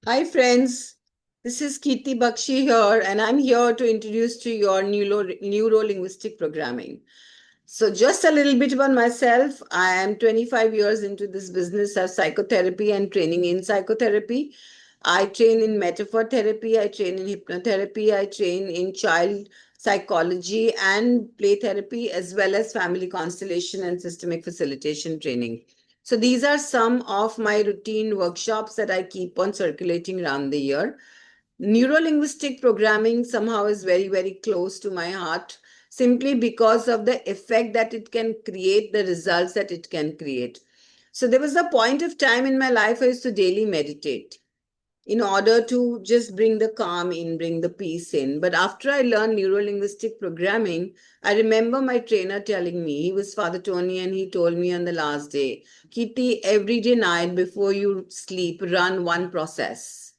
Hi friends, this is Kirti Bakshi here and I'm here to introduce to you your Neuro Linguistic Programming. So just a little bit about myself. I am 25 years into this business of psychotherapy and training in psychotherapy. I train in metaphor therapy, I train in hypnotherapy, I train in child psychology and play therapy, as well as family constellation and systemic facilitation training. So these are some of my routine workshops that I keep on circulating around the year. Neuro-linguistic programming somehow is very, very close to my heart simply because of the effect that it can create, the results that it can create. So there was a point of time in my life I used to daily meditate in order to just bring the calm in, bring the peace in. But after I learned neuro-linguistic programming, I remember my trainer telling me, he was Father Tony, and he told me on the last day, Kitty, every day night before you sleep, run one process.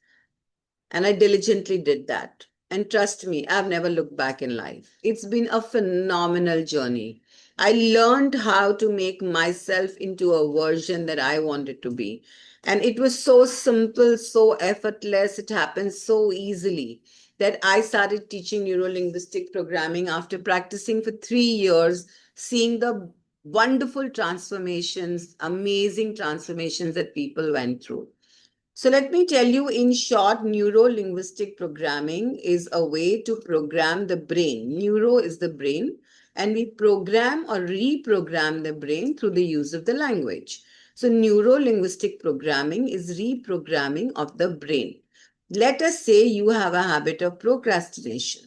And I diligently did that. And trust me, I've never looked back in life. It's been a phenomenal journey. I learned how to make myself into a version that I wanted to be. And it was so simple, so effortless, it happened so easily that I started teaching neuro linguistic programming after practicing for 3 years, seeing the wonderful transformations, amazing transformations that people went through. So let me tell you in short, neuro-linguistic programming is a way to program the brain. Neuro is the brain, and we program or reprogram the brain through the use of the language. So neuro-linguistic programming is reprogramming of the brain. Let us say you have a habit of procrastination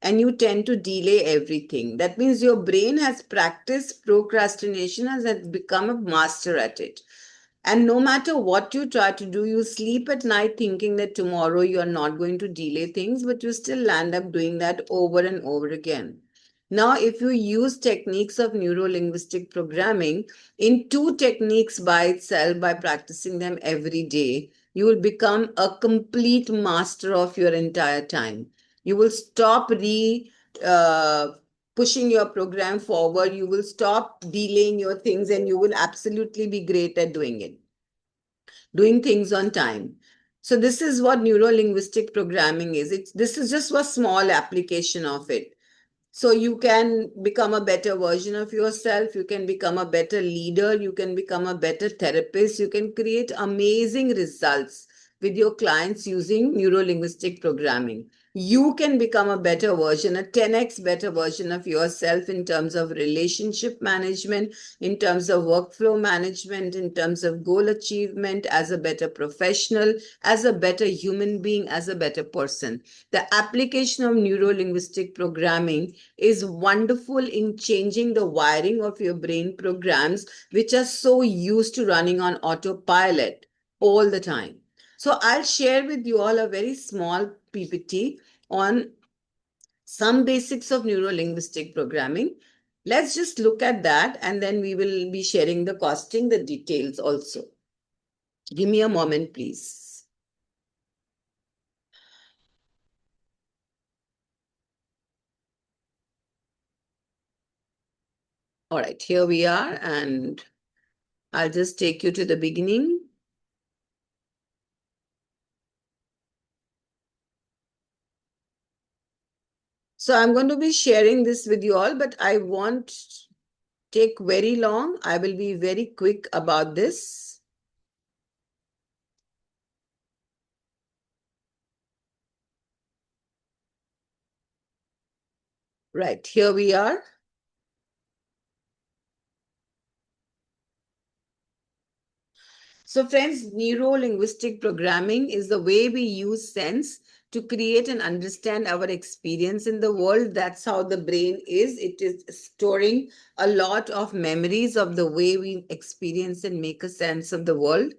and you tend to delay everything. That means your brain has practiced procrastination and has become a master at it. And no matter what you try to do, you sleep at night thinking that tomorrow you are not going to delay things, but you still land up doing that over and over again. Now, if you use techniques of neuro linguistic programming in two techniques by itself, by practicing them every day, you will become a complete master of your entire time. You will stop uh, pushing your program forward. You will stop delaying your things and you will absolutely be great at doing things on time. So this is what neuro-linguistic programming is. This is just a small application of it. So you can become a better version of yourself. You can become a better leader. You can become a better therapist. You can create amazing results with your clients using neuro-linguistic programming. You can become a better version, a 10x better version of yourself in terms of relationship management, in terms of workflow management, in terms of goal achievement, as a better professional, as a better human being, as a better person. The application of neuro linguistic programming is wonderful in changing the wiring of your brain programs, which are so used to running on autopilot all the time. So I'll share with you all a very small PPT on some basics of neuro linguistic programming. Let's just look at that and then we will be sharing the costing, the details also. Give me a moment, please. All right, here we are, and I'll just take you to the beginning. So I'm going to be sharing this with you all, but I won't take very long. I will be very quick about this. Right, here we are. So friends, neuro-linguistic programming is the way we use sense to create and understand our experience in the world. That's how the brain is. It is storing a lot of memories of the way we experience and make a sense of the world.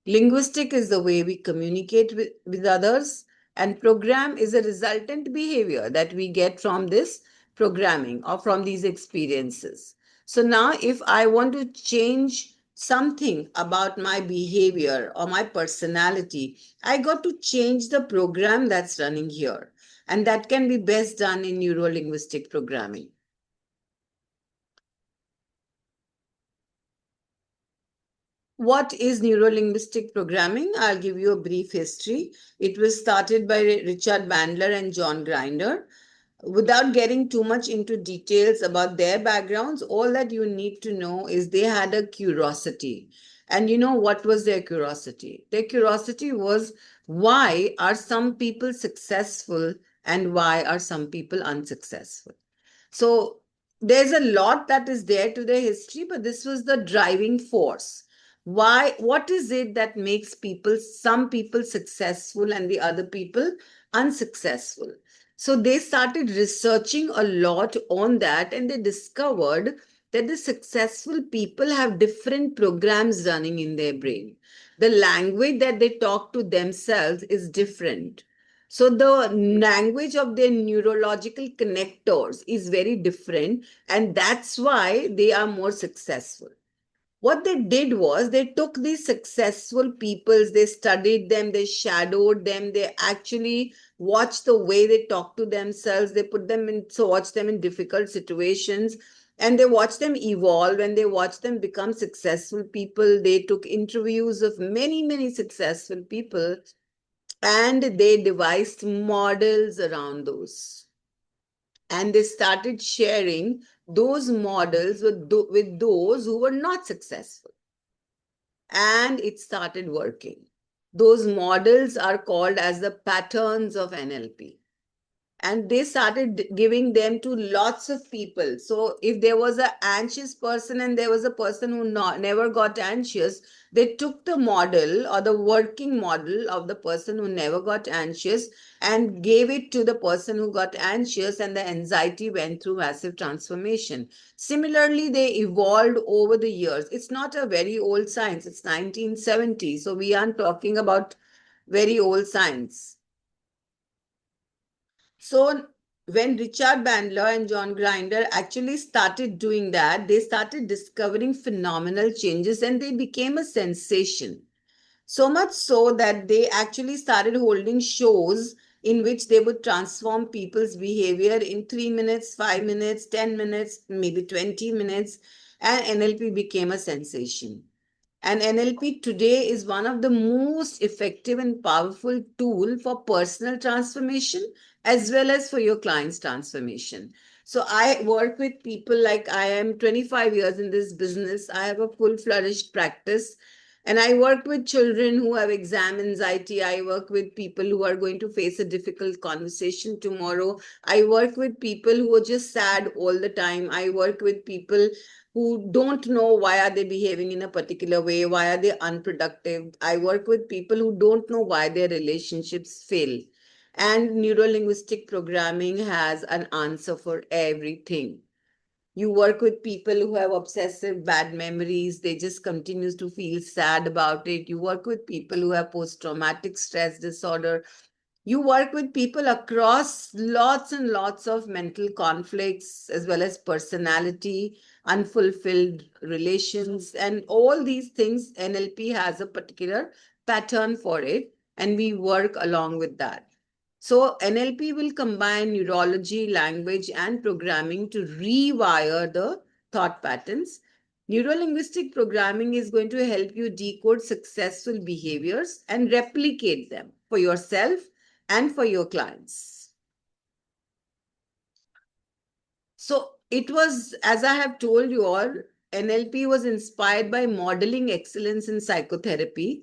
Linguistic is the way we communicate with others, and program is a resultant behavior that we get from this programming or from these experiences. So now, if I want to change something about my behavior or my personality, I got to change the program that's running here. And that can be best done in neuro linguistic programming. What is neuro-linguistic programming? I'll give you a brief history. It was started by Richard Bandler and John Grinder. Without getting too much into details about their backgrounds, all that you need to know is they had a curiosity. And you know what was their curiosity? Their curiosity was, why are some people successful and why are some people unsuccessful? So there's a lot that is there to their history, but this was the driving force. Why? What is it that makes some people successful and the other people unsuccessful? So they started researching a lot on that, and they discovered that the successful people have different programs running in their brain. The language that they talk to themselves is different. So the language of their neurological connectors is very different, and that's why they are more successful. What they did was they took these successful peoples, they studied them, they shadowed them, they actually watched the way they talk to themselves, they put them in, so watch them in difficult situations, and they watched them evolve and they watched them become successful people. They took interviews of many, many successful people and they devised models around those. And they started sharing those models with those who were not successful. And it started working. Those models are called as the patterns of NLP, and they started giving them to lots of people. So if there was an anxious person and there was a person who never got anxious, they took the model or the working model of the person who never got anxious and gave it to the person who got anxious, and the anxiety went through massive transformation. Similarly, they evolved over the years. It's not a very old science, it's 1970, so we aren't talking about very old science. So when Richard Bandler and John Grinder actually started doing that, they started discovering phenomenal changes and they became a sensation. So much so that they actually started holding shows in which they would transform people's behavior in 3 minutes, 5 minutes, 10 minutes, maybe 20 minutes, and NLP became a sensation. And NLP today is one of the most effective and powerful tool for personal transformation as well as for your client's transformation. So I work with people, like I am 25 years in this business. I have a full flourished practice. And I work with children who have exam anxiety. I work with people who are going to face a difficult conversation tomorrow. I work with people who are just sad all the time. I work with people who don't know why are they behaving in a particular way, why are they unproductive. I work with people who don't know why their relationships fail, and neuro linguistic programming has an answer for everything. You work with people who have obsessive bad memories, they just continues to feel sad about it. You work with people who have post traumatic stress disorder. You work with people across lots and lots of mental conflicts, as well as personality, unfulfilled relations, and all these things. NLP has a particular pattern for it, and we work along with that. So, NLP will combine neurology, language, and programming to rewire the thought patterns. Neurolinguistic programming is going to help you decode successful behaviors and replicate them for yourself and for your clients. So it was, as I have told you all, NLP was inspired by modeling excellence in psychotherapy.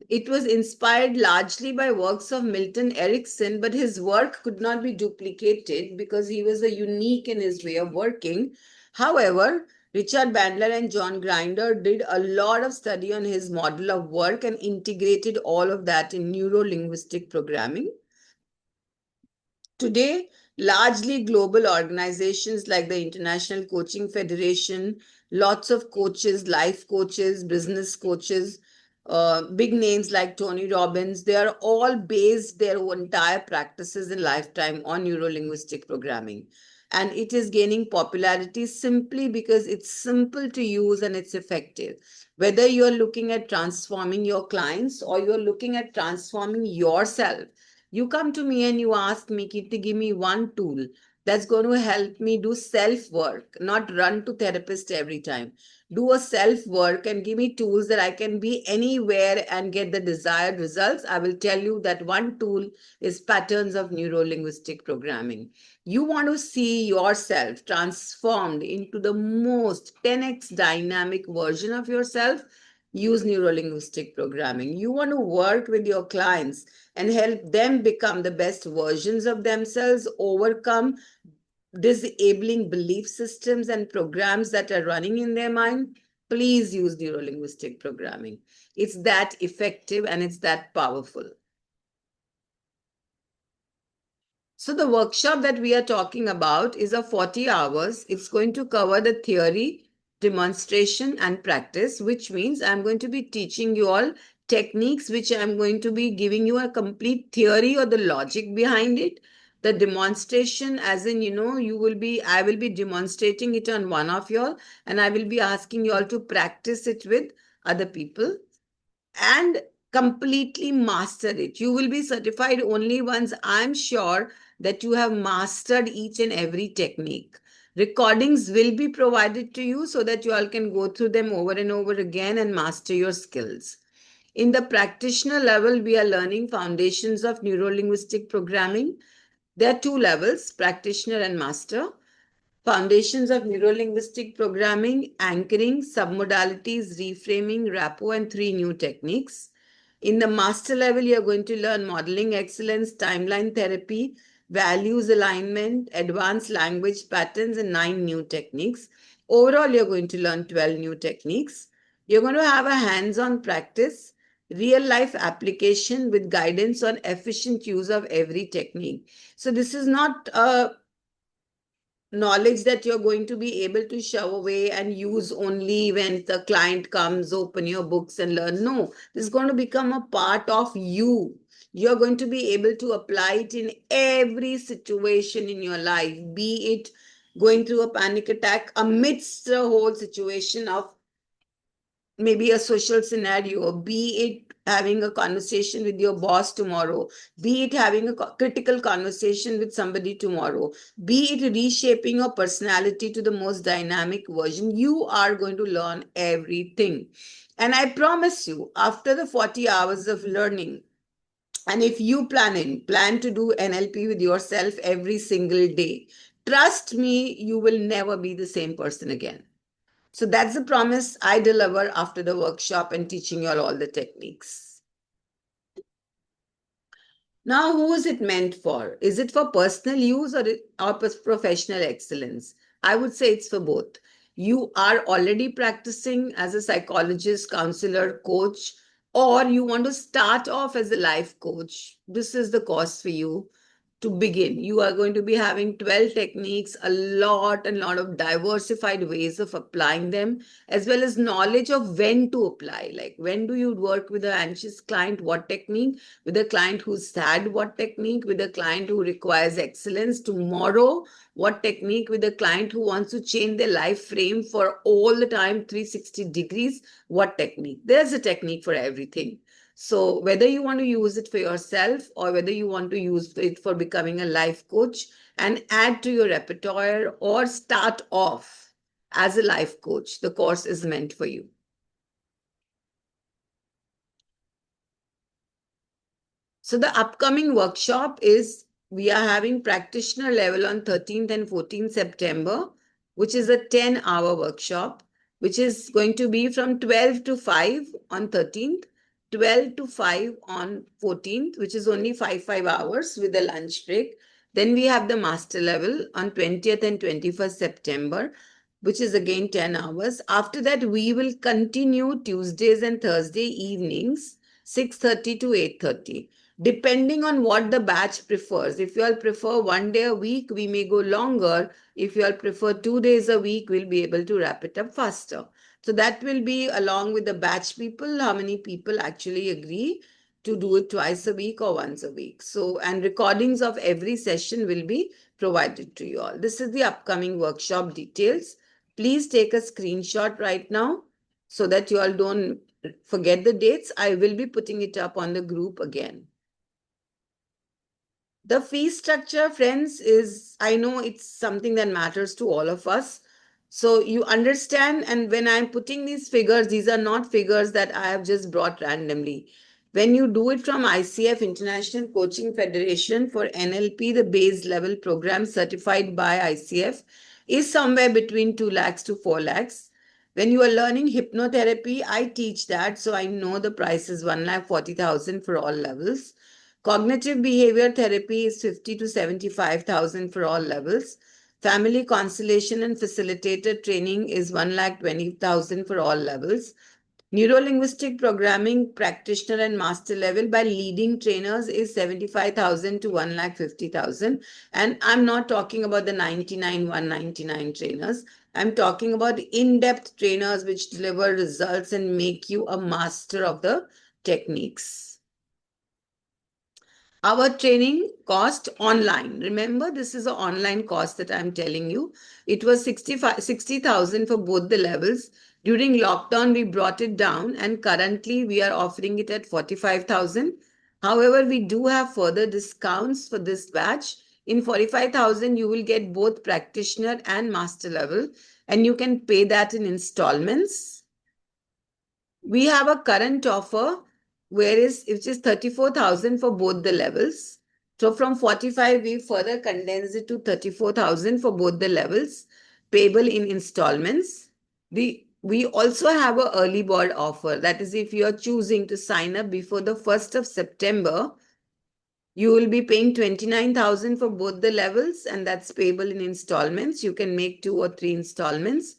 It was inspired largely by works of Milton Erickson, but his work could not be duplicated because he was a unique in his way of working. However, Richard Bandler and John Grinder did a lot of study on his model of work and integrated all of that in neuro-linguistic programming. Today, largely global organizations like the International Coaching Federation, lots of coaches, life coaches, business coaches, big names like Tony Robbins, they are all based their entire practices and lifetime on neuro-linguistic programming. And it is gaining popularity simply because it's simple to use and it's effective. Whether you're looking at transforming your clients or you're looking at transforming yourself, you come to me and you ask me, Kirti, give me one tool that's going to help me do self work, not run to therapist every time. Do a self work and give me tools that I can be anywhere and get the desired results. I will tell you that one tool is patterns of neuro linguistic programming. You want to see yourself transformed into the most 10x dynamic version of yourself. Use neuro linguistic programming. You want to work with your clients and help them become the best versions of themselves, overcome disabling belief systems and programs that are running in their mind. Please use neurolinguistic programming. It's that effective and it's that powerful. So the workshop that we are talking about is of 40 hours. It's going to cover the theory, demonstration, and practice, which means I'm going to be teaching you all techniques, which I'm going to be giving you a complete theory or the logic behind it. The demonstration, as in, I will be demonstrating it on one of you all, and I will be asking you all to practice it with other people and completely master it. You will be certified only once I'm sure that you have mastered each and every technique. Recordings will be provided to you so that you all can go through them over and over again and master your skills. In the practitioner level, we are learning foundations of neuro-linguistic programming. There are two levels, practitioner and master. Foundations of Neuro-Linguistic Programming, Anchoring, Submodalities, Reframing, Rapport, and three new techniques. In the master level, you're going to learn Modeling Excellence, Timeline Therapy, Values Alignment, Advanced Language Patterns, and 9 new techniques. Overall, you're going to learn 12 new techniques. You're going to have a hands-on practice, real-life application with guidance on efficient use of every technique. So this is not a knowledge that you're going to be able to shove away and use only when the client comes, open your books and learn. No, this is going to become a part of you. You're going to be able to apply it in every situation in your life, be it going through a panic attack amidst the whole situation of maybe a social scenario, be it having a conversation with your boss tomorrow, be it having a critical conversation with somebody tomorrow, be it reshaping your personality to the most dynamic version. You are going to learn everything. And I promise you, after the 40 hours of learning, and if you plan to do NLP with yourself every single day, trust me, you will never be the same person again. So that's the promise I deliver after the workshop and teaching you all the techniques. Now, who is it meant for? Is it for personal use or professional excellence? I would say it's for both. You are already practicing as a psychologist, counselor, coach, or you want to start off as a life coach. This is the course for you. To begin, you are going to be having 12 techniques, a lot and lot of diversified ways of applying them, as well as knowledge of when to apply. Like, when do you work with an anxious client, what technique? With a client who's sad, what technique? With a client who requires excellence tomorrow, what technique? With a client who wants to change their life frame for all the time, 360 degrees, what technique? There's a technique for everything. So whether you want to use it for yourself or whether you want to use it for becoming a life coach and add to your repertoire or start off as a life coach, the course is meant for you. So the upcoming workshop is, we are having practitioner level on 13th and 14th September, which is a 10-hour workshop, which is going to be from 12 to 5 on 13th, 12 to 5 on 14th, which is only 5 hours with a lunch break. Then we have the master level on 20th and 21st September, which is again 10 hours. After that, we will continue Tuesdays and Thursday evenings, 6:30 to 8:30, depending on what the batch prefers. If you all prefer one day a week, we may go longer. If you all prefer 2 days a week, we'll be able to wrap it up faster. So that will be along with the batch people, how many people actually agree to do it twice a week or once a week. So, and recordings of every session will be provided to you all. This is the upcoming workshop details. Please take a screenshot right now so that you all don't forget the dates. I will be putting it up on the group again. The fee structure, friends, is, I know it's something that matters to all of us. So you understand, and when I'm putting these figures, these are not figures that I have just brought randomly. When you do it from ICF, International Coaching Federation, for NLP, the base level program certified by ICF is somewhere between 2 lakhs to 4 lakhs. When you are learning hypnotherapy, I teach that, so I know the price is 1,40,000 for all levels. Cognitive behavior therapy is 50 to 75,000 for all levels. Family constellation and facilitator training is 1,20,000 for all levels. Neuro Linguistic Programming Practitioner and Master Level by leading trainers is 75,000 to 1,50,000. And I'm not talking about the 99, 199 trainers. I'm talking about in-depth trainers which deliver results and make you a master of the techniques. Our training cost online. Remember, this is an online cost that I'm telling you. It was 60,000 for both the levels. During lockdown, we brought it down, and currently we are offering it at 45,000. However, we do have further discounts for this batch. In 45,000, you will get both practitioner and master level, and you can pay that in installments. We have a current offer whereas it is 34,000 for both the levels. So from 45, we further condensed it to 34,000 for both the levels, payable in installments. We also have an early bird offer. That is, if you are choosing to sign up before the 1st of September, you will be paying 29,000 for both the levels, and that's payable in installments. You can make 2 or 3 installments.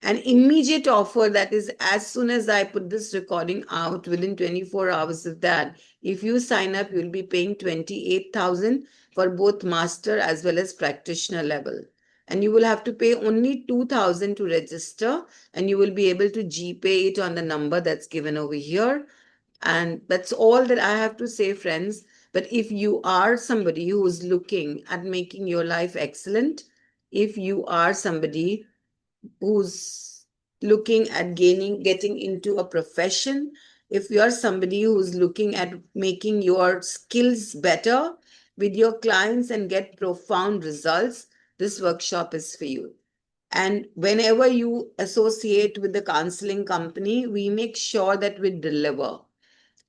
An immediate offer, that is, as soon as I put this recording out, within 24 hours of that, if you sign up, you'll be paying 28,000 for both master as well as practitioner level. And you will have to pay only 2,000 to register, and you will be able to GPay it on the number that's given over here. And that's all that I have to say, friends. But if you are somebody who is looking at making your life excellent, if you are somebody who's looking at getting into a profession, if you're somebody who's looking at making your skills better with your clients and get profound results, this workshop is for you. And whenever you associate with the counseling company, we make sure that we deliver.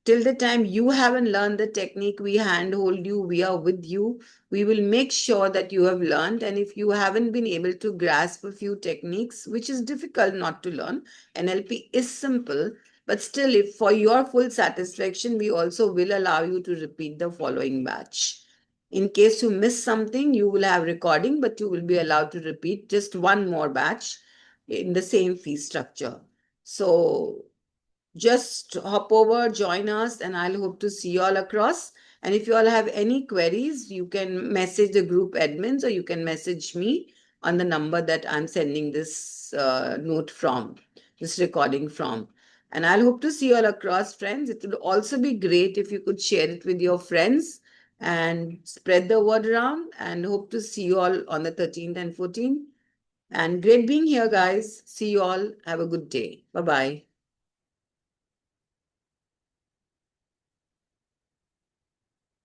Till the time you haven't learned the technique, we handhold you, we are with you. We will make sure that you have learned. And if you haven't been able to grasp a few techniques, which is difficult not to learn, NLP is simple, but still, if for your full satisfaction, we also will allow you to repeat the following batch. In case you miss something, you will have recording, but you will be allowed to repeat just one more batch in the same fee structure. So just hop over, join us, and I'll hope to see you all across. And if you all have any queries, you can message the group admins or you can message me on the number that I'm sending this note from, this recording from. And I'll hope to see you all across, friends. It would also be great if you could share it with your friends and spread the word around, and hope to see you all on the 13th and 14th. And great being here, guys. See you all. Have a good day. Bye-bye.